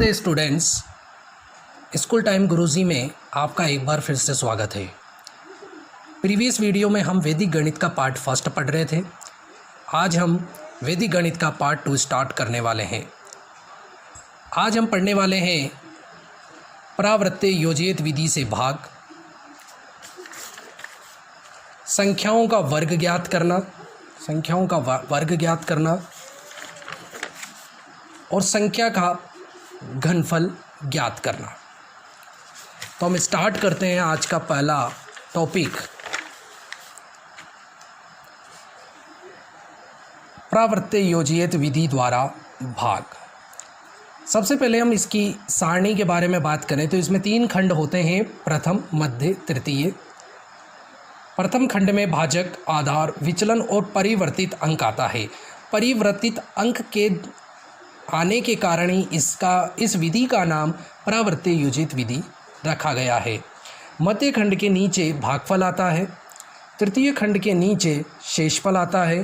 नमस्ते students, school time गुरुजी में आपका एक बार फिर से स्वागत है। प्रीवियस वीडियो में हम वैदिक गणित का पार्ट फर्स्ट पढ़ रहे थे। आज हम वैदिक गणित का पार्ट 2 स्टार्ट करने वाले हैं। आज हम पढ़ने वाले हैं परावृत्ते योजित विधि से भाग, संख्याओं का वर्ग ज्ञात करना, और संख्या का घनफल ज्ञात करना। तो हम स्टार्ट करते हैं आज का पहला टॉपिक, परावृत्ते योजित विधि द्वारा भाग। सबसे पहले हम इसकी सारणी के बारे में बात करें तो इसमें 3 खंड होते हैं, प्रथम, मध्य, तृतीय। प्रथम खंड में भाजक, आधार, विचलन और परिवर्तित अंक आता है। परिवर्तित अंक के आने के कारण ही इस विधि का नाम परावृत्ते योजित विधि रखा गया है। मध्य खंड के नीचे भागफल आता है, तृतीय खंड के नीचे शेषफल आता है।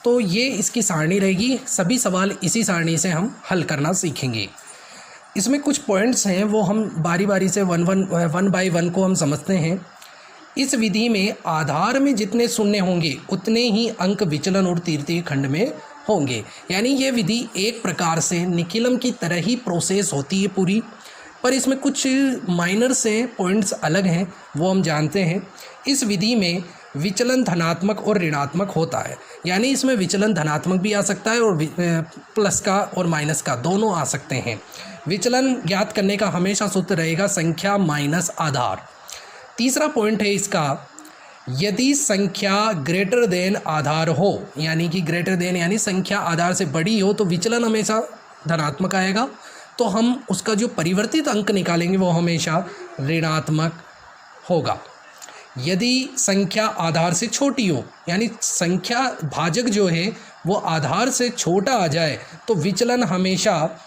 तो ये इसकी सारणी रहेगी। सभी सवाल इसी सारणी से हम हल करना सीखेंगे। इसमें कुछ पॉइंट्स हैं, वो हम बारी बारी से वन बाय वन को हम समझते हैं। इस विधि में आधार में जितने शून्य होंगे उतने ही अंक विचलन और तृतीय खंड में होंगे। यानी ये विधि एक प्रकार से निखिलम की तरह ही प्रोसेस होती है पूरी, पर इसमें कुछ माइनर से पॉइंट्स अलग हैं, वो हम जानते हैं। इस विधि में विचलन धनात्मक और ऋणात्मक होता है, यानी इसमें विचलन धनात्मक भी आ सकता है और प्लस का और माइनस का दोनों आ सकते हैं। विचलन ज्ञात करने का हमेशा सूत्र रहेगा संख्या माइनस आधार। तीसरा पॉइंट है इसका, यदि संख्या ग्रेटर देन आधार हो, यानी कि ग्रेटर देन यानी संख्या आधार से बड़ी हो, तो विचलन हमेशा धनात्मक आएगा। तो हम उसका जो परिवर्तित अंक निकालेंगे वो हमेशा ऋणात्मक होगा। यदि संख्या आधार से छोटी हो, यानी संख्या भाजक जो है वो आधार से छोटा आ जाए, तो विचलन हमेशा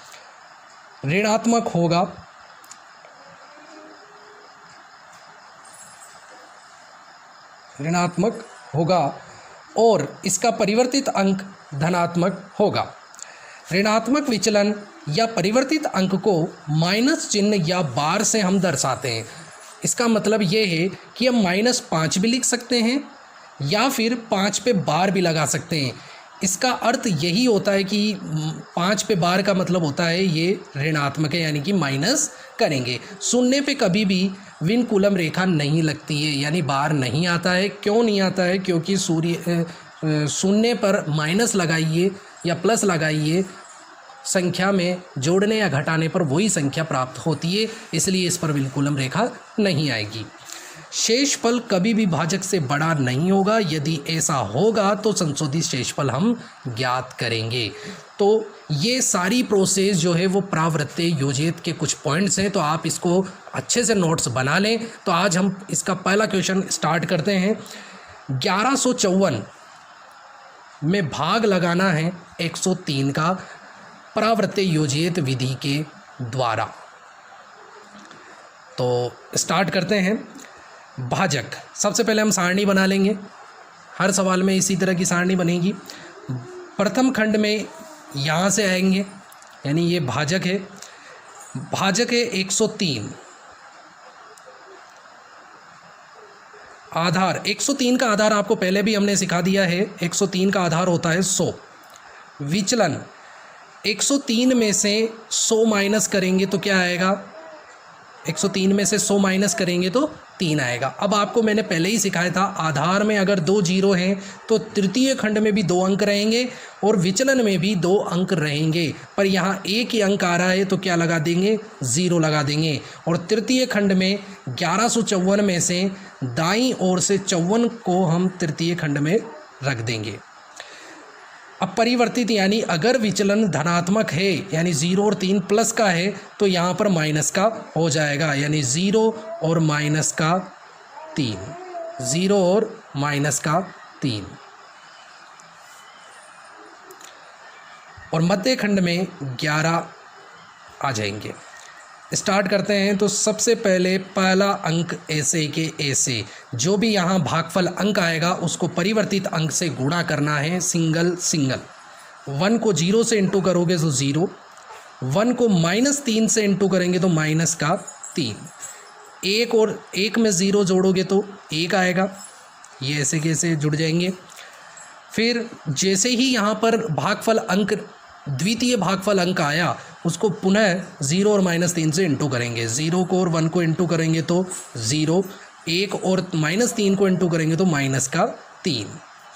ऋणात्मक होगा और इसका परिवर्तित अंक धनात्मक होगा। ऋणात्मक विचलन या परिवर्तित अंक को माइनस चिन्ह या बार से हम दर्शाते हैं। इसका मतलब ये है कि हम -5 भी लिख सकते हैं या फिर 5 पे बार भी लगा सकते हैं। इसका अर्थ यही होता है कि 5 पे बार का मतलब होता है ये ऋणात्मक है, यानी कि माइनस करेंगे। शून्य पे कभी भी विनकुलम रेखा नहीं लगती है, यानी बार नहीं आता है। क्यों नहीं आता है? क्योंकि शून्य पर माइनस लगाइए या प्लस लगाइए, संख्या में जोड़ने या घटाने पर वही संख्या प्राप्त होती है, इसलिए इस पर विनकुलम रेखा नहीं आएगी। शेषफल कभी भी भाजक से बड़ा नहीं होगा। यदि ऐसा होगा तो संशोधित शेषफल हम ज्ञात करेंगे। तो ये सारी प्रोसेस जो है वो परावृत्ते योजित के कुछ पॉइंट्स हैं, तो आप इसको अच्छे से नोट्स बना लें। तो आज हम इसका पहला क्वेश्चन स्टार्ट करते हैं। 1154 में भाग लगाना है 103 का परावृत्ते योजित विधि के द्वारा। तो स्टार्ट करते हैं। भाजक, सबसे पहले हम सारणी बना लेंगे। हर सवाल में इसी तरह की सारणी बनेगी। प्रथम खंड में यहाँ से आएंगे, यानी ये भाजक है। भाजक है 103। आधार 103 का आधार आपको पहले भी हमने सिखा दिया है। 103 का आधार होता है 100। विचलन 103 में से 100 माइनस करेंगे तो क्या आएगा? 103 में से 100 माइनस करेंगे तो 3 आएगा। अब आपको मैंने पहले ही सिखाया था, आधार में अगर 2 जीरो हैं तो तृतीय खंड में भी 2 अंक रहेंगे और विचलन में भी 2 अंक रहेंगे, पर यहाँ एक ही अंक आ रहा है तो क्या लगा देंगे? 0 लगा देंगे। और तृतीय खंड में 1154 में से दाईं ओर से 54 को हम तृतीय खंड में रख देंगे। अब परिवर्तित, यानी अगर विचलन धनात्मक है, यानी 0 और 3 प्लस का है, तो यहाँ पर माइनस का हो जाएगा, यानी 0 और माइनस का 3, 0 और माइनस का 3। और मध्य खंड में 11 आ जाएंगे। स्टार्ट करते हैं। तो सबसे पहले पहला अंक ऐसे के ऐसे, जो भी यहाँ भागफल अंक आएगा उसको परिवर्तित अंक से गुणा करना है, सिंगल सिंगल। 1 को 0 से इंटू करोगे तो 0, 1 को -3 से इंटू करेंगे तो -3, 1 और 1 में 0 जोड़ोगे तो 1 आएगा। ये ऐसे कैसे जुड़ जाएंगे। फिर जैसे ही यहाँ पर भागफल अंक, द्वितीय भागफल अंक आया, उसको पुनः 0 और -3 से इंटू करेंगे। 0 को और 1 को इंटू करेंगे तो 0, 1 और -3 को इंटू करेंगे तो -3।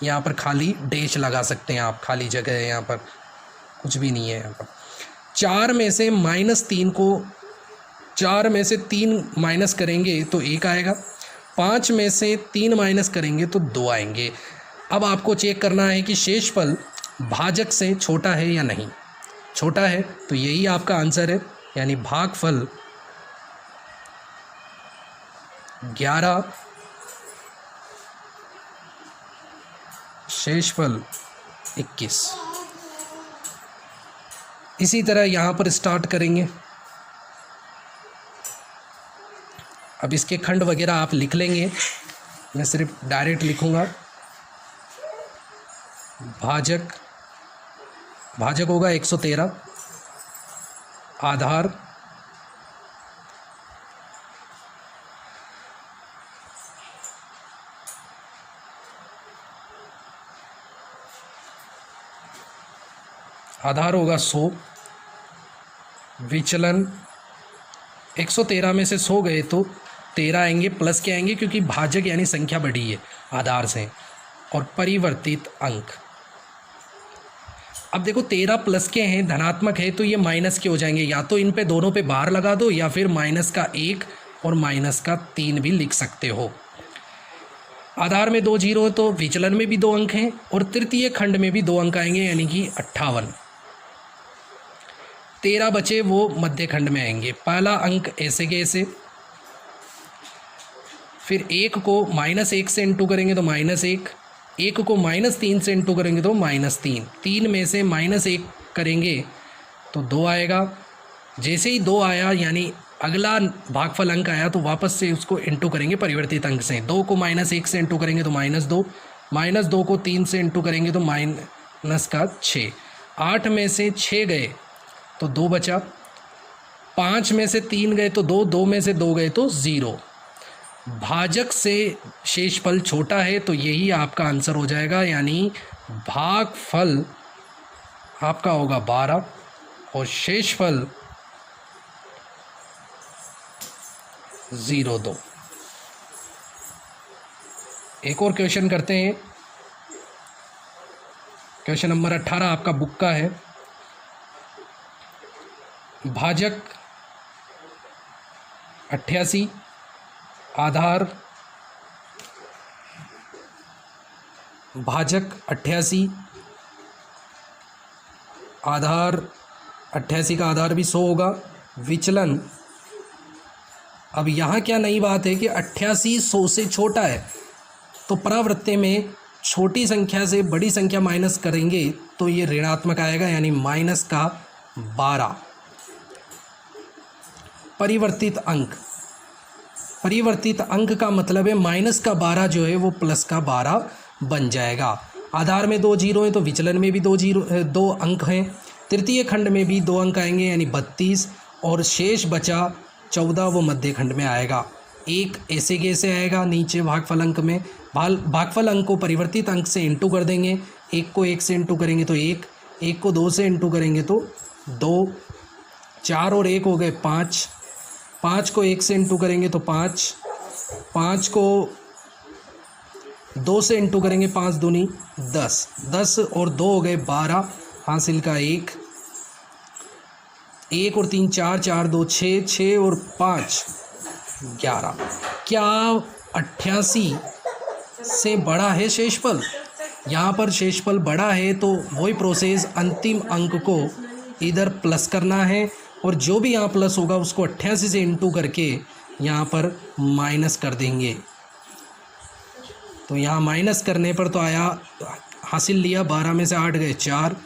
यहाँ पर खाली डैश लगा सकते हैं आप, खाली जगह है यहाँ पर, कुछ भी नहीं है यहाँ पर। 4 में से -3 माइनस करेंगे तो 1 आएगा। 5 में से 3 माइनस करेंगे तो 2 आएंगे। अब आपको चेक करना है कि शेषफल भाजक से छोटा है या नहीं। छोटा है तो यही आपका आंसर है, यानी भागफल 11, शेषफल 21। इसी तरह यहाँ पर स्टार्ट करेंगे। अब इसके खंड वगैरह आप लिख लेंगे, मैं सिर्फ डायरेक्ट लिखूँगा। भाजक होगा 113, आधार होगा 100, विचलन 113 में से 100 गए तो 13 आएंगे, प्लस के आएंगे क्योंकि भाजक यानी संख्या बढ़ी है आधार से। और परिवर्तित अंक, अब देखो 13 प्लस के हैं, धनात्मक है, तो ये माइनस के हो जाएंगे। या तो इन पे दोनों पे बार लगा दो, या फिर -1 और -3 भी लिख सकते हो। आधार में 2 जीरो तो विचलन में भी 2 अंक हैं, और तृतीय खंड में भी 2 अंक आएंगे, यानी कि 58। 13 बचे वो मध्य खंड में आएंगे। पहला अंक ऐसे के ऐसे, फिर 1 को -1 से इंटू करेंगे तो -1, 1 को -3 से इंटू करेंगे तो -3, 3 में से -1 करेंगे तो 2 आएगा। जैसे ही 2 आया, यानी अगला भागफल अंक आया, तो वापस से उसको इंटू करेंगे परिवर्तित अंक से। 2 को -1 से इंटू करेंगे तो -2, -2 को 3 से इंटू करेंगे तो -6। 8 में से 6 गए तो 2 बचा, 5 में से 3 गए तो 2, 2 में से 2 गए तो 0। भाजक से शेषफल छोटा है, तो यही आपका आंसर हो जाएगा, यानी भागफल आपका होगा 12 और शेषफल 0.2। एक और क्वेश्चन करते हैं। क्वेश्चन नंबर 18 आपका बुक का है। भाजक 88, आधार भाजक 88, आधार 88 का आधार भी 100 होगा। विचलन, अब यहाँ क्या नई बात है कि 88 100 से छोटा है, तो परावृत्ति में छोटी संख्या से बड़ी संख्या माइनस करेंगे तो ये ऋणात्मक आएगा, यानी -12। परिवर्तित अंक, परिवर्तित अंक का मतलब है -12 जो है वो +12 बन जाएगा। आधार में 2 जीरो हैं तो विचलन में भी 2 अंक हैं। तृतीय खंड में भी 2 अंक आएंगे, यानी 32, और शेष बचा 14 वो मध्य खंड में आएगा। 1 ऐसे कैसे आएगा नीचे भागफल अंक में, भागफल अंक को परिवर्तित अंक से इंटू कर देंगे। 1 को 1 से इंटू करेंगे तो 1, 1 को 2 से इंटू करेंगे तो 2, 4 और 1 हो गए 5, 5 को 1 से इंटू करेंगे तो 5, 5 को 2 से इंटू करेंगे 5 दूनी 10, 10 और 2 हो गए 12, हासिल का 1, 1 और 3 4, 4 2 6, 6 और 5 11। क्या 88 से बड़ा है शेषफल? यहाँ पर शेषफल बड़ा है तो वही प्रोसेस, अंतिम अंक को इधर प्लस करना है, और जो भी यहाँ प्लस होगा उसको 88 से इंटू करके यहाँ पर माइनस कर देंगे। तो यहाँ माइनस करने पर तो आया, हासिल लिया, 12 में से 8 गए 4,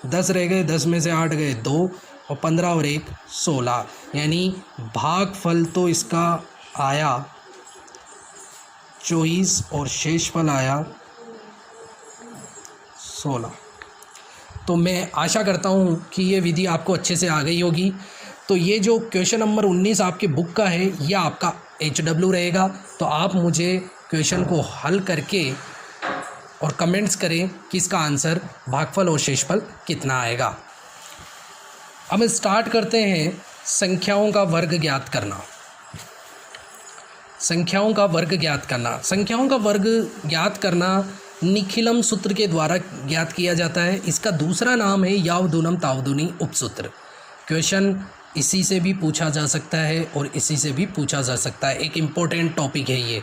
10 रह गए, 10 में से 8 गए 2, और 15 और 1 16, यानी भागफल तो इसका आया 24 और शेषफल आया 16। तो मैं आशा करता हूँ कि ये विधि आपको अच्छे से आ गई होगी। तो ये जो क्वेश्चन नंबर 19 आपके बुक का है ये आपका HW रहेगा। तो आप मुझे क्वेश्चन को हल करके और कमेंट्स करें कि इसका आंसर भागफल और शेषफल कितना आएगा। अब स्टार्ट करते हैं संख्याओं का वर्ग ज्ञात करना। संख्याओं का वर्ग ज्ञात करना। संख्याओं का वर्ग ज्ञात करना निखिलम सूत्र के द्वारा ज्ञात किया जाता है। इसका दूसरा नाम है यावदूनम तावदूनी उपसूत्र। क्वेश्चन इसी से भी पूछा जा सकता है और इसी से भी पूछा जा सकता है। एक इम्पोर्टेंट टॉपिक है ये।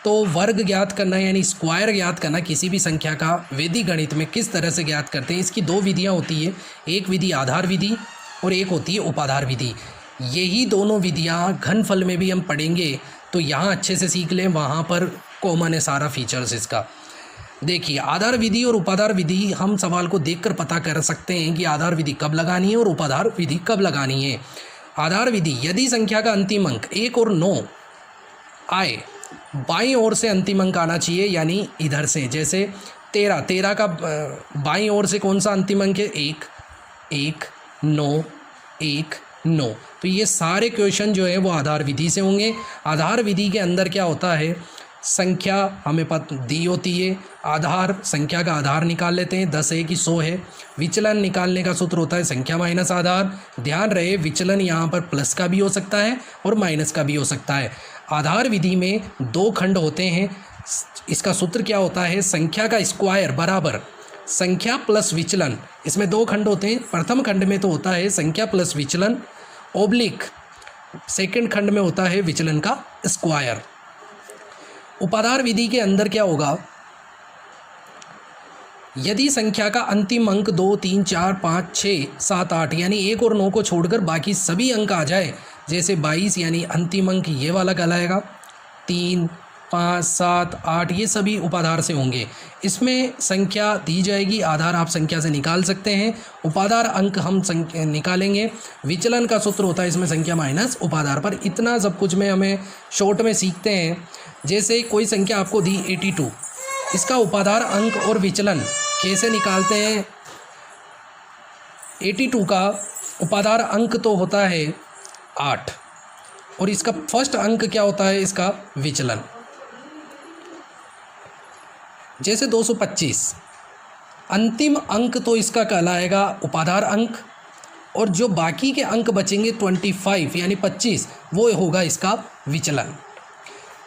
तो वर्ग ज्ञात करना यानी स्क्वायर ज्ञात करना किसी भी संख्या का वैदिक गणित में किस तरह से ज्ञात करते हैं, इसकी दो विधियाँ होती है। एक विधि आधार विधि और एक होती है उपाधार विधि। यही दोनों विधियाँ घनफल में भी हम पढ़ेंगे, तो यहाँ अच्छे से सीख लें, वहाँ पर कॉमन है सारा फीचर्स इसका। देखिए आधार विधि और उपाधार विधि हम सवाल को देखकर पता कर सकते हैं कि आधार विधि कब लगानी है और उपाधार विधि कब लगानी है। आधार विधि, यदि संख्या का अंतिम अंक 1 और 9 आए, बाईं ओर से अंतिम अंक आना चाहिए, यानी इधर से। जैसे 13 का बाईं ओर से कौन सा अंतिम अंक है? 1 1 9 1 9। तो ये सारे क्वेश्चन जो है वो आधार विधि से होंगे। आधार विधि के अंदर क्या होता है, संख्या हमें दी होती है, आधार संख्या का आधार निकाल लेते हैं, 10 है कि 100 है। विचलन निकालने का सूत्र होता है संख्या माइनस आधार। ध्यान रहे विचलन यहाँ पर प्लस का भी हो सकता है और माइनस का भी हो सकता है। आधार विधि में 2 खंड होते हैं। इसका सूत्र क्या होता है, संख्या का स्क्वायर बराबर संख्या प्लस विचलन। इसमें 2 खंड होते हैं। प्रथम खंड में तो होता है संख्या प्लस विचलन ओब्लिक, सेकंड खंड में होता है विचलन का स्क्वायर। उपाधार विधि के अंदर क्या होगा, यदि संख्या का अंतिम अंक 2 3 4 5 6 7 8 यानी 1 और 9 को छोड़कर बाकी सभी अंक आ जाए, जैसे 22 यानी अंतिम अंक ये वाला कहलाएगा, 3 5 7 8 ये सभी उपाधार से होंगे। इसमें संख्या दी जाएगी, आधार आप संख्या से निकाल सकते हैं, उपाधार अंक हम निकालेंगे। विचलन का सूत्र होता है इसमें संख्या माइनस उपाधार पर। इतना सब कुछ में हमें शॉर्ट में सीखते हैं। जैसे कोई संख्या आपको दी 82, इसका उपाधार अंक और विचलन कैसे निकालते हैं। 82 का उपाधार अंक तो होता है 8 और इसका फर्स्ट अंक क्या होता है, इसका विचलन। जैसे 225, अंतिम अंक तो इसका कहलाएगा उपाधार अंक और जो बाकी के अंक बचेंगे 25 यानी 25 वो होगा इसका विचलन।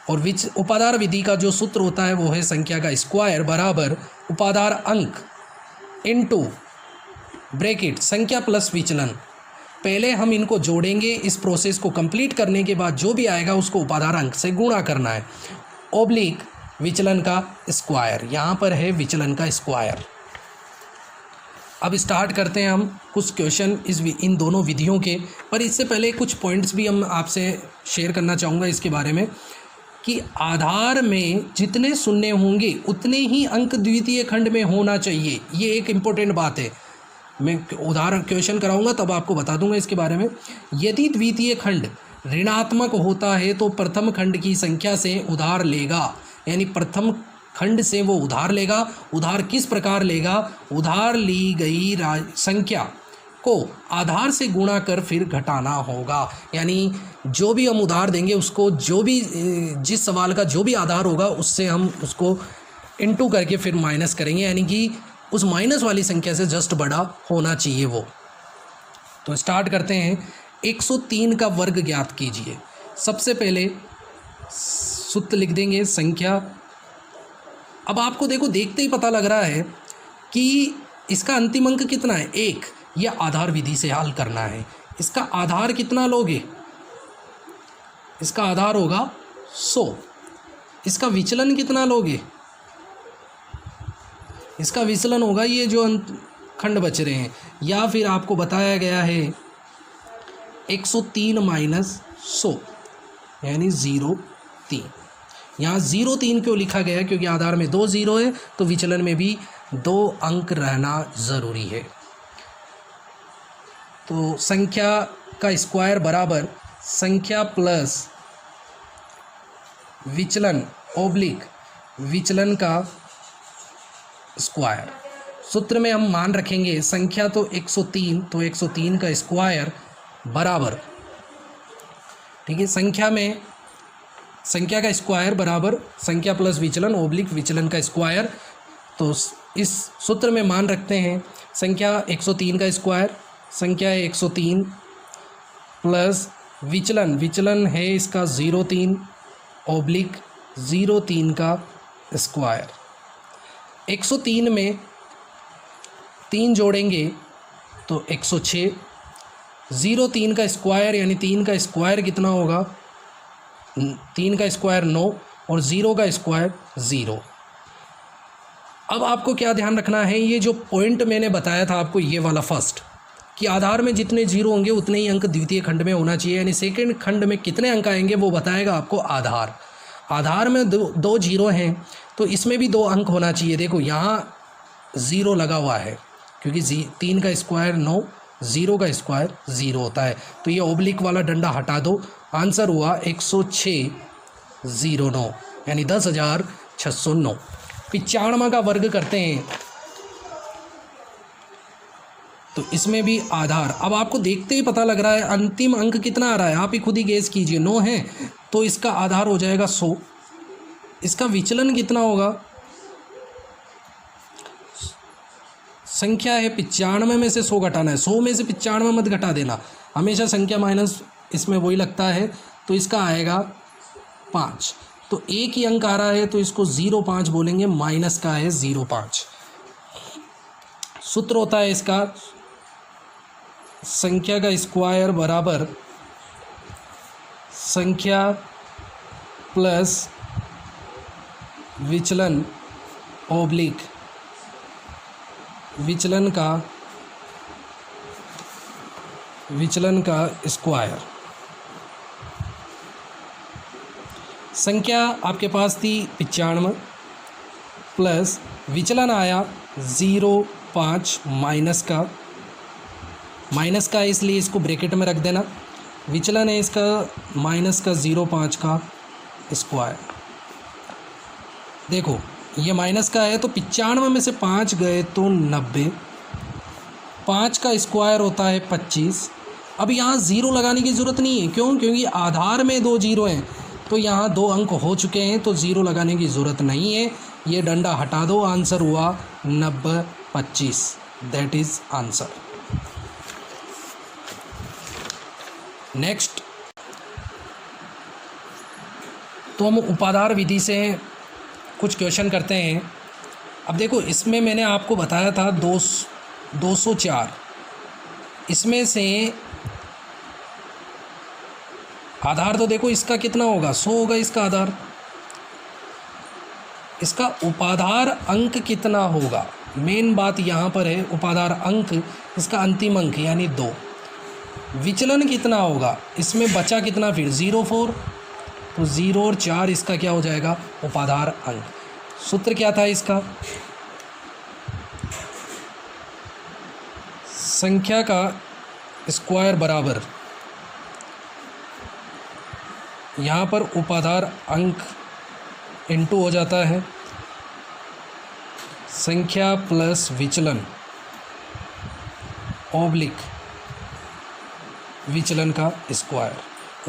और उपाधार विधि का जो सूत्र होता है वो है संख्या का स्क्वायर बराबर उपाधार अंक इनटू ब्रैकेट संख्या प्लस विचलन। पहले हम इनको जोड़ेंगे, इस प्रोसेस को कंप्लीट करने के बाद जो भी आएगा उसको उपाधार अंक से गुणा करना है, ओब्लिक विचलन का स्क्वायर। यहाँ पर है विचलन का स्क्वायर। अब स्टार्ट करते हैं हम कुछ क्वेश्चन इन दोनों विधियों के। पर इससे पहले कुछ पॉइंट्स भी हम आपसे शेयर करना चाहूँगा इसके बारे में कि आधार में जितने शून्य होंगे उतने ही अंक द्वितीय खंड में होना चाहिए। ये एक इम्पोर्टेंट बात है। मैं उदाहरण क्वेश्चन कराऊंगा तब आपको बता दूंगा इसके बारे में। यदि द्वितीय खंड ऋणात्मक होता है तो प्रथम खंड की संख्या से उधार लेगा, यानी प्रथम खंड से वो उधार लेगा। उधार किस प्रकार लेगा, उधार ली गई संख्या को आधार से गुणा कर फिर घटाना होगा। यानी जो भी हम उधार देंगे उसको जो भी जिस सवाल का जो भी आधार होगा उससे हम उसको इनटू करके फिर माइनस करेंगे, यानी कि उस माइनस वाली संख्या से जस्ट बड़ा होना चाहिए वो। तो स्टार्ट करते हैं। 103 का वर्ग ज्ञात कीजिए। सबसे पहले सूत्र लिख देंगे संख्या। अब आपको देखो देखते ही पता लग रहा है कि इसका अंतिम अंक कितना है, 1। यह आधार विधि से हल करना है। इसका आधार कितना लोगे, इसका आधार होगा 100। इसका विचलन कितना लोगे, इसका विचलन होगा ये जो खंड बच रहे हैं, या फिर आपको बताया गया है 103 माइनस 100 यानी 0.3। यहाँ 0.3 क्यों लिखा गया है, क्योंकि आधार में 2 0 है तो विचलन में भी 2 अंक रहना ज़रूरी है। तो संख्या का स्क्वायर बराबर संख्या प्लस विचलन ओब्लिक विचलन का स्क्वायर। सूत्र में हम मान रखेंगे संख्या तो 103, तो 103 का स्क्वायर बराबर, ठीक है, संख्या का स्क्वायर बराबर संख्या प्लस विचलन ओब्लिक विचलन का स्क्वायर। तो इस सूत्र में मान रखते हैं संख्या 103 का स्क्वायर, संख्या है 103 प्लस विचलन है इसका 03 ओब्लिक 03 का स्क्वायर। 103 में 3 जोड़ेंगे तो 106, 03 का स्क्वायर यानी 3 का स्क्वायर कितना होगा, 3 का स्क्वायर 9 और 0 का स्क्वायर 0। अब आपको क्या ध्यान रखना है, ये जो पॉइंट मैंने बताया था आपको, ये वाला फर्स्ट, कि आधार में जितने जीरो होंगे उतने ही अंक द्वितीय खंड में होना चाहिए, यानी सेकंड खंड में कितने अंक आएंगे वो बताएगा आपको आधार। आधार में दो जीरो हैं तो इसमें भी 2 अंक होना चाहिए। देखो यहाँ 0 लगा हुआ है क्योंकि 3 का स्क्वायर 9, 0 का स्क्वायर 0 होता है, तो ये ओब्लिक वाला डंडा हटा दो। आंसर हुआ 106,09 यानी 10,609। 95 का वर्ग करते हैं तो इसमें भी आधार, अब आपको देखते ही पता लग रहा है अंतिम अंक कितना आ रहा है, आप ही खुद ही गेस कीजिए। 9 है तो इसका आधार हो जाएगा 100। इसका विचलन कितना होगा, संख्या है 95 में से 100 घटाना है, 100 में से 95 मत घटा देना, हमेशा संख्या माइनस इसमें वही लगता है, तो इसका आएगा 5। तो एक ही अंक आ रहा है तो इसको 0.5 बोलेंगे, माइनस का है 0.5। सूत्र होता है इसका संख्या का स्क्वायर बराबर संख्या प्लस विचलन ओब्लिक विचलन का स्क्वायर। संख्या आपके पास थी 95 प्लस विचलन आया 0.5 माइनस का इसलिए इसको ब्रैकेट में रख देना। विचलन है इसका माइनस का 0.5 का स्क्वायर। देखो ये माइनस का है तो 95 में से 5 गए तो 90, 5 का स्क्वायर होता है 25। अब यहाँ 0 लगाने की ज़रूरत नहीं है, क्यों, क्योंकि आधार में 2 जीरो हैं तो यहाँ 2 अंक हो चुके हैं तो 0 लगाने की ज़रूरत नहीं है। ये डंडा हटा दो, आंसर हुआ 90/25, दैट इज़ आंसर। नेक्स्ट तो हम उपाधार विधि से कुछ क्वेश्चन करते हैं। अब देखो इसमें मैंने आपको बताया था 204, इसमें से आधार तो देखो इसका कितना होगा, 100 होगा इसका आधार। इसका उपाधार अंक कितना होगा, मेन बात यहाँ पर है, उपाधार अंक इसका अंतिम अंक यानी 2। विचलन कितना होगा, इसमें बचा कितना फिर 0.4, तो 0 और 4 इसका क्या हो जाएगा, उपाधार अंक। सूत्र क्या था इसका, संख्या का स्क्वायर बराबर, यहाँ पर उपाधार अंक इनटू हो जाता है संख्या प्लस विचलन ओब्लिक विचलन का स्क्वायर।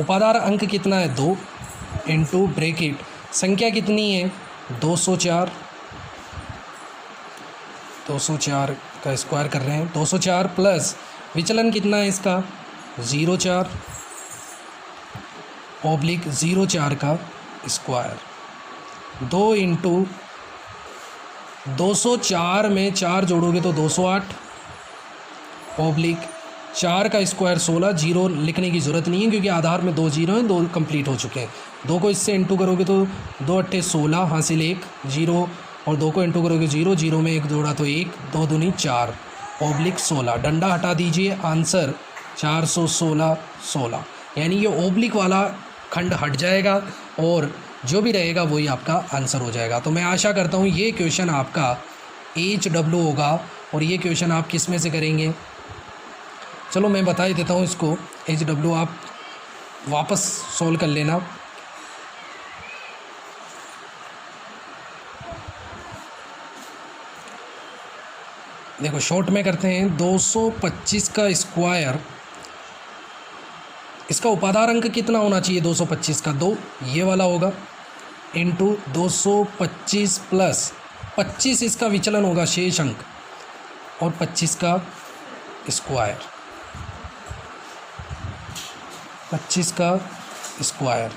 उपाधार अंक कितना है 2 इंटू ब्रैकेट संख्या कितनी है 204, 204 का स्क्वायर कर रहे हैं, 204 प्लस विचलन कितना है इसका 0.4 ओब्लिक 0.4 का स्क्वायर। 2 इंटू 204 में 4 जोड़ोगे तो 208 ओब्लिक 4 का स्क्वायर 16। 0 लिखने की ज़रूरत नहीं है क्योंकि आधार में 2 जीरो हैं, 2 कंप्लीट हो चुके हैं। 2 को इससे इंटू करोगे तो 2 8 16 हासिल 1 0, और 2 को इंटू करोगे 0, 0 में 1 जोड़ा तो 1, 2 दूनी 4 ओब्लिक 16। डंडा हटा दीजिए, आंसर 416 यानी ये ओब्लिक वाला खंड हट जाएगा और जो भी रहेगा वही आपका आंसर हो जाएगा। तो मैं आशा करता हूँ ये क्वेश्चन आपका HW होगा। और ये क्वेश्चन आप किस में से करेंगे, चलो मैं बता ही देता हूँ इसको। HW आप वापस सॉल्व कर लेना। देखो शॉर्ट में करते हैं, 225 का स्क्वायर, इसका उपाधार अंक कितना होना चाहिए 225 का, 2 ये वाला होगा, इंटू 225 प्लस 25 इसका विचलन होगा शेष अंक, और 25 का स्क्वायर, 25 का स्क्वायर।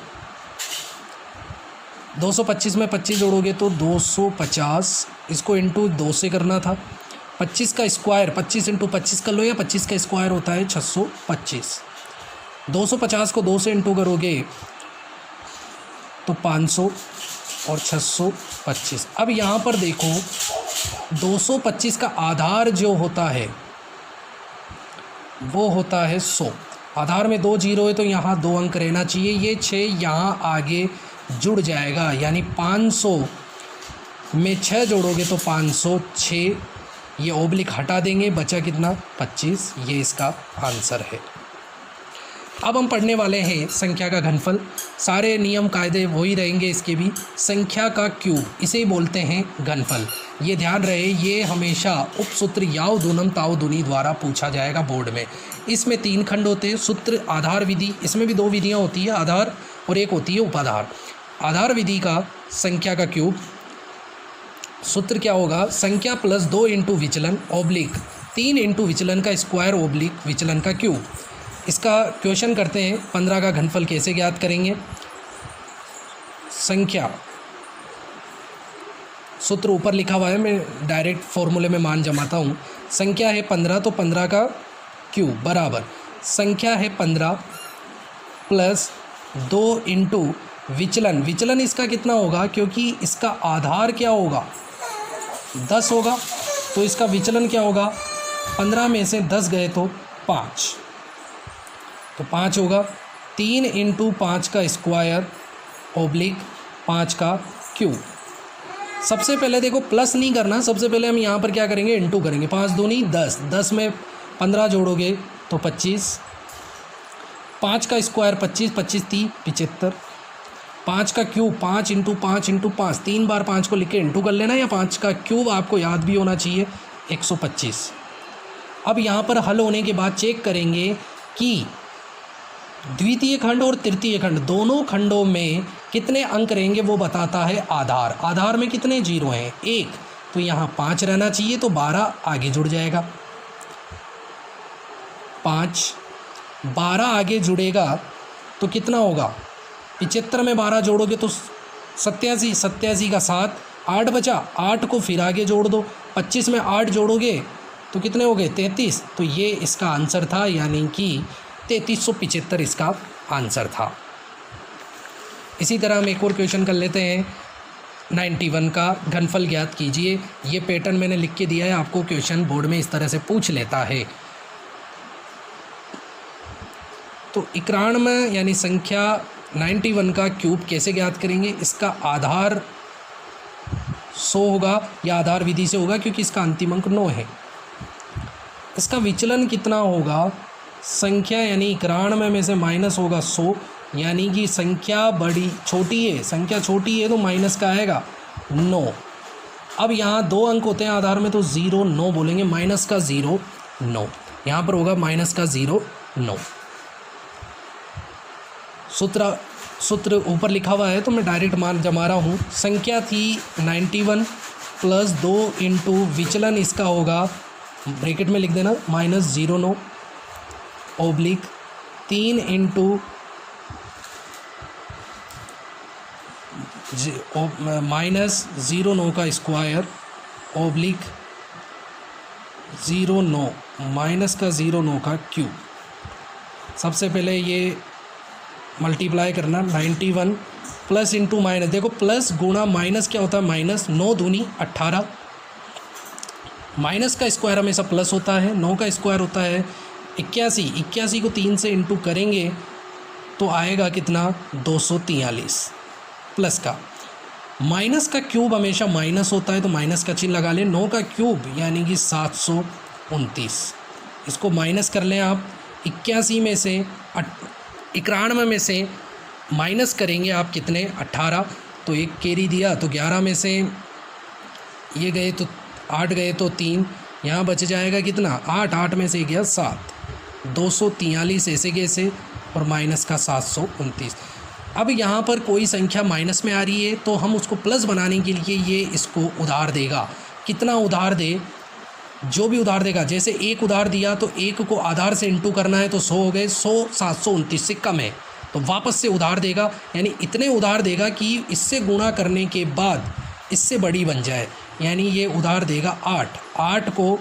225 में 25 जोड़ोगे तो 250, इसको इंटू 2 से करना था। 25 का स्क्वायर, 25 इंटू 25 कर लो, या 25 का स्क्वायर होता है 625। 250 को 2 से इंटू करोगे तो 500 और 625। अब यहाँ पर देखो 225 का आधार जो होता है वो होता है 100। आधार में 2 जीरो है तो यहाँ 2 अंक रहना चाहिए। ये 6 यहाँ आगे जुड़ जाएगा, यानी 500 में 6 जोड़ोगे तो 506, ये ओब्लिक हटा देंगे, बचा कितना 25। ये इसका आंसर है। अब हम पढ़ने वाले हैं संख्या का घनफल। सारे नियम कायदे वही रहेंगे इसके भी। संख्या का क्यूब, इसे ही बोलते हैं घनफल। ये ध्यान रहे, ये हमेशा उपसूत्र याव दूनम ताव दूनी द्वारा पूछा जाएगा बोर्ड में। इसमें 3 खंड होते हैं, सूत्र आधार विधि, इसमें भी 2 विधियाँ होती है, आधार और एक होती है उपाधार। आधार विधि का संख्या का क्यूब सूत्र क्या होगा, संख्या प्लस 2 इंटू विचलन ओब्लिक 3 इंटू विचलन का स्क्वायर ओब्लिक विचलन का क्यूब। इसका क्वेश्चन करते हैं, 15 का घनफल कैसे ज्ञात करेंगे। संख्या, सूत्र ऊपर लिखा हुआ है, मैं डायरेक्ट फॉर्मूले में मान जमाता हूँ। संख्या है 15 तो 15 का क्यूब बराबर संख्या है 15 प्लस 2 इंटू विचलन। विचलन इसका कितना होगा, क्योंकि इसका आधार क्या होगा 10 होगा, तो इसका विचलन क्या होगा, 15 में से 10 गए तो 5, तो 5 होगा। 3 इंटू 5 का स्क्वायर ओब्लिक 5 का क्यूब। सबसे पहले देखो प्लस नहीं करना, सबसे पहले हम यहाँ पर क्या करेंगे, इंटू करेंगे। 5 दूनी 10, 10 में 15 जोड़ोगे तो 25, 5 का स्क्वायर 25, 25 30 75, 5 का क्यूब 5 इंटू 5 इंटू 5, 3 बार 5 को लिख के इंटू कर लेना, या 5 का क्यूब आपको याद भी होना चाहिए 125। अब यहाँ पर हल होने के बाद चेक करेंगे कि द्वितीय खंड और तृतीय खंड दोनों खंडों में कितने अंक रहेंगे, वो बताता है आधार। आधार में कितने जीरो हैं, 1, तो यहाँ 5 रहना चाहिए, तो 12 आगे जुड़ जाएगा। 5 12 आगे जुड़ेगा तो कितना होगा, 75 में 12 जोड़ोगे तो 87, 87 का 7, 8 बचा, 8 को फिर आगे जोड़ दो, 25 में 8 जोड़ोगे तो कितने हो गए 33। तो ये इसका आंसर था, यानी कि 3375 इसका आंसर था। इसी तरह हम एक और क्वेश्चन कर लेते हैं। 91 का घनफल ज्ञात कीजिए। ये पैटर्न मैंने लिख के दिया है आपको, क्वेश्चन बोर्ड में इस तरह से पूछ लेता है। तो 91 यानी संख्या 91 का क्यूब कैसे ज्ञात करेंगे। इसका आधार 100 होगा, या आधार विधि से होगा, क्योंकि इसका अंतिम अंक 9 है। इसका विचलन कितना होगा, संख्या यानी 91 में से माइनस होगा 100, यानी कि संख्या बड़ी छोटी है, संख्या छोटी है तो माइनस का आएगा 9। अब यहाँ 2 अंक होते हैं आधार में, तो 0 9 बोलेंगे, माइनस का 0 9, यहाँ पर होगा माइनस का 0 9। सूत्र ऊपर लिखा हुआ है तो मैं डायरेक्ट मान जमा रहा हूँ। संख्या थी 91 प्लस 2 इंटू विचलन इसका होगा, ब्रैकेट में लिख देना -09 ओब्लिक 3 इंटू -09 का स्क्वायर ओब्लिक 09 माइनस का 09 का क्यूब। सबसे पहले ये मल्टीप्लाई करना, 91 प्लस इंटू माइनस, देखो प्लस गुणा माइनस क्या होता है माइनस, 9 दूनी 18, माइनस का स्क्वायर हमेशा प्लस होता है, 9 का स्क्वायर होता है 81, 81 को 3 से इंटू करेंगे तो आएगा कितना 243 प्लस का। माइनस का क्यूब हमेशा माइनस होता है तो माइनस का चिन्ह लगा लें। 9 का क्यूब यानी कि 729, इसको माइनस कर लें आप। 81 में से 91 में से माइनस करेंगे आप कितने 18, तो एक कैरी दिया, तो 11 में से ये गए तो 8 गए तो 3, यहाँ बच जाएगा कितना 8, 8 में से गया 7, 243 ऐसे कैसे और माइनस का 729। अब यहाँ पर कोई संख्या माइनस में आ रही है तो हम उसको प्लस बनाने के लिए ये इसको उधार देगा। कितना उधार दे, जो भी उधार देगा, जैसे एक उधार दिया तो एक को आधार से इंटू करना है तो 100 हो गए, 100 729 से कम है तो वापस से उधार देगा, यानी इतने उधार देगा कि इससे गुणा करने के बाद इससे बड़ी बन जाए, यानी ये उधार देगा 8, 8 को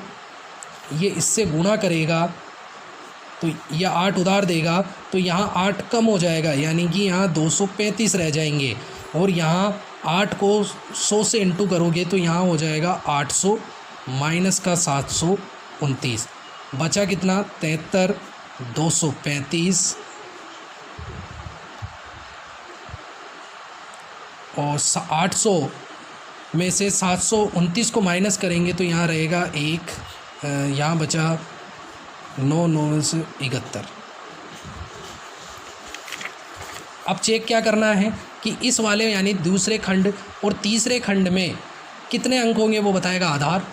ये इससे गुणा करेगा तो यह 8 उधार देगा तो यहाँ 8 कम हो जाएगा, यानी कि यहाँ 235 रह जाएंगे और यहाँ 8 को 100 से इंटू करोगे तो यहाँ हो जाएगा 800 माइनस का 729, बचा कितना 73, 235 और 800 में से 729 को माइनस करेंगे तो यहाँ रहेगा 1, यहाँ बचा 9, 9 से 71। अब चेक क्या करना है कि इस वाले यानी दूसरे खंड और तीसरे खंड में कितने अंक होंगे वो बताएगा आधार।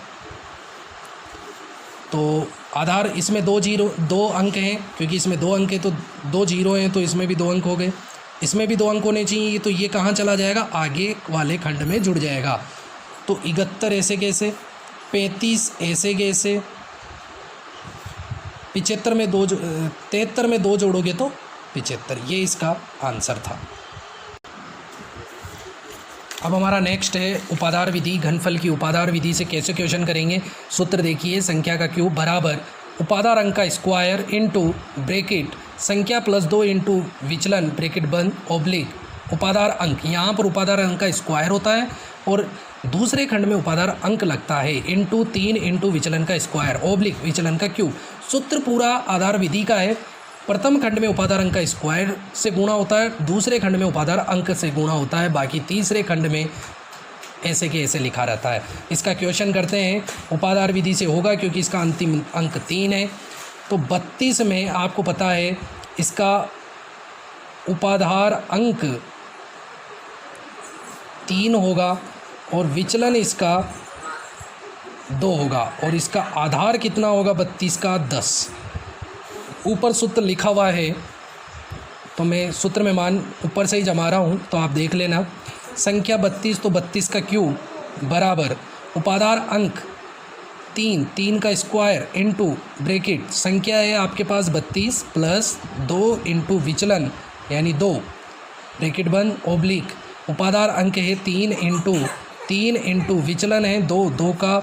तो आधार इसमें 2 अंक हैं, क्योंकि इसमें 2 अंक है तो 2 जीरो हैं, तो इसमें भी 2 अंक हो गए, इसमें भी 2 अंक होने चाहिए, तो ये कहाँ चला जाएगा, आगे वाले खंड में जुड़ जाएगा। तो 71 ऐसे कैसे, 35 ऐसे कैसे, 73 में 2 जोड़ोगे तो 75, ये इसका आंसर था। अब हमारा नेक्स्ट है उपाधार विधि। घनफल की उपाधार विधि से कैसे क्वेश्चन करेंगे, सूत्र देखिए, संख्या का क्यूब बराबर उपाधार अंक का स्क्वायर इंटू ब्रैकेट संख्या प्लस 2 इंटू विचलन ब्रैकेट बंद ऑब्लिक उपाधार अंक। यहाँ पर उपाधार अंक का स्क्वायर होता है और दूसरे खंड में उपाधार अंक लगता है इंटू 3 इंटू विचलन का स्क्वायर ऑब्लिक विचलन का क्यूब। सूत्र पूरा आधार विधि का है। प्रथम खंड में उपाधार अंक का स्क्वायर से गुणा होता है, दूसरे खंड में उपाधार अंक से गुणा होता है, बाकी तीसरे खंड में ऐसे के ऐसे लिखा रहता है। इसका क्वेश्चन करते हैं, उपाधार विधि से होगा क्योंकि इसका अंतिम अंक 3 है। तो 32 में आपको पता है इसका उपाधार अंक 3 होगा और विचलन इसका 2 होगा और इसका आधार कितना होगा 32 का 10। ऊपर सूत्र लिखा हुआ है तो मैं सूत्र में मान ऊपर से ही जमा रहा हूँ, तो आप देख लेना। संख्या 32 तो 32 का क्यूब बराबर उपाधार अंक 3 का स्क्वायर इंटू ब्रैकेट संख्या है आपके पास 32 प्लस 2 इंटू विचलन यानी 2 ब्रैकेट बंद ऑब्लिक उपाधार अंक है 3 इंटू विचलन है 2 का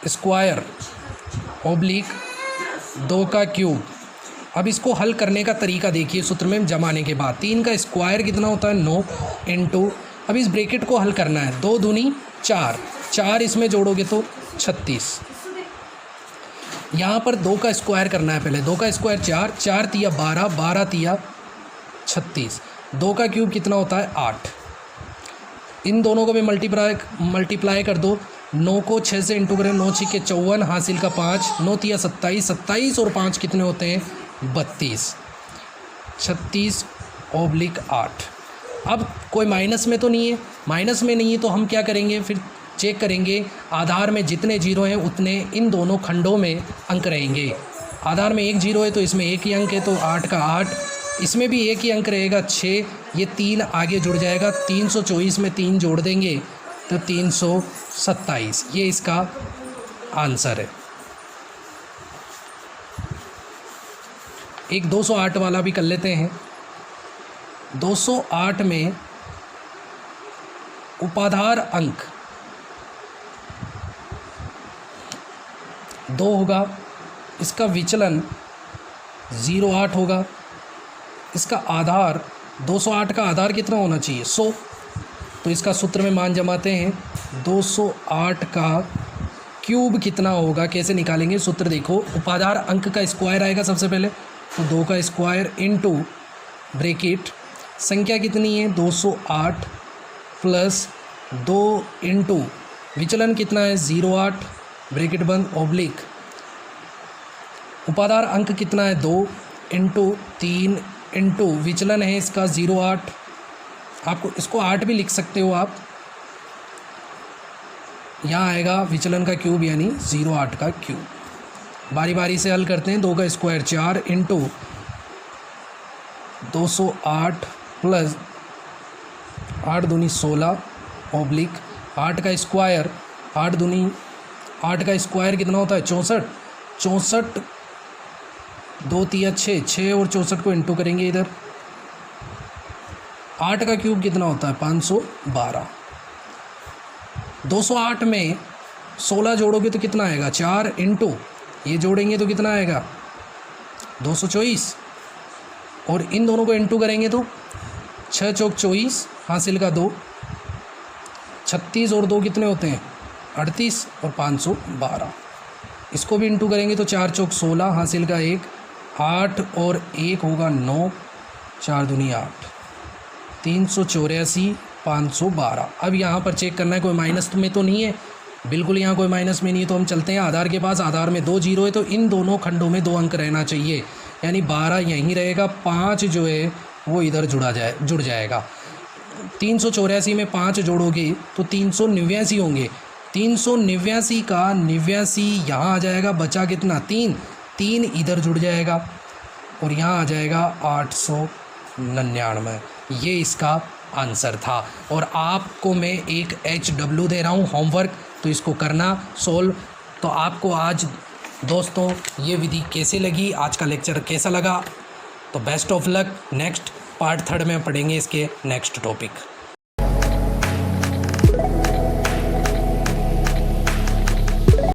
स्क्वायर ऑब्लिक 2 का क्यूब। अब इसको हल करने का तरीका देखिए, सूत्र में जमाने के बाद 3 का स्क्वायर कितना होता है 9 इंटू, अब इस ब्रैकेट को हल करना है 2 दूनी 4 इसमें जोड़ोगे तो 36। यहाँ पर 2 का स्क्वायर करना है, पहले 2 का स्क्वायर 4 तिया 12 तिया 36, 2 का क्यूब कितना होता है 8। इन दोनों को भी मल्टीप्लाई कर दो, 9 को 6 से इंटू करें, 9 6 के 54 हासिल का 5, 9 तिया 27 और 5 कितने होते हैं 32, 36 ऑब्लिक 8। अब कोई माइनस में तो नहीं है, माइनस में नहीं है तो हम क्या करेंगे, फिर चेक करेंगे आधार में जितने जीरो हैं उतने इन दोनों खंडों में अंक रहेंगे। आधार में 1 जीरो है तो इसमें 1 ही अंक है, तो 8 का 8, इसमें भी 1 ही अंक रहेगा 6, ये 3 आगे जुड़ जाएगा, 324 में 3 जोड़ देंगे तो 327, ये इसका आंसर है। एक 208 वाला भी कर लेते हैं। 208 में उपाधार अंक 2 होगा, इसका विचलन 08 होगा, इसका आधार 208 का आधार कितना होना चाहिए 100, तो इसका सूत्र में मान जमाते हैं 208 का क्यूब कितना होगा, कैसे निकालेंगे सूत्र देखो, उपाधार अंक का स्क्वायर आएगा सबसे पहले, तो 2 का स्क्वायर इंटू ब्रैकेट संख्या कितनी है 208 प्लस 2 इंटू विचलन कितना है 08 ब्रैकेट बंद ऑब्लिक उपाधार अंक कितना है 2 इंटू 3 इंटू विचलन है इसका 08, आपको इसको 8 भी लिख सकते हो आप, यहाँ आएगा विचलन का क्यूब यानी 0.8 का क्यूब। बारी बारी से हल करते हैं। 2 का स्क्वायर 4 इंटू 208 प्लस 8 दूनी 16 ऑब्लिक 8 का स्क्वायर 8 दूनी 8 का स्क्वायर कितना होता है 64। 64 2 तिया 6 और 64 को इंटू करेंगे इधर। 8 का क्यूब कितना होता है 512। 208 में 16 जोड़ोगे तो कितना आएगा 4 इंटू ये जोड़ेंगे तो कितना आएगा 224 और इन दोनों को इंटू करेंगे तो 6 चौक 24 हासिल का 2 36 और 2 कितने होते हैं 38 और 512। इसको भी इंटू करेंगे तो 4 चौक 16 हासिल का 1 8 और 1 होगा 9 4 दूनी 8 384 512। अब यहाँ पर चेक करना है कोई माइनस में तो नहीं है, बिल्कुल यहाँ कोई माइनस में नहीं है। तो हम चलते हैं आधार के पास। आधार में 2 जीरो है तो इन दोनों खंडों में 2 अंक रहना चाहिए, यानी 12 यहीं रहेगा, 5 जो है वो इधर जुड़ जाएगा। 384 में 5 जोड़ोगे तो 389 होंगे। 389 का 89 यहाँ आ जाएगा, बचा कितना 3 इधर जुड़ जाएगा और यहाँ आ जाएगा 899। ये इसका आंसर था। और आपको मैं एक HW दे रहा हूँ होमवर्क, तो इसको करना सोल्व। तो आपको आज दोस्तों ये विधि कैसे लगी, आज का लेक्चर कैसा लगा, तो best of luck. Next part 3 में पढ़ेंगे इसके नेक्स्ट टॉपिक।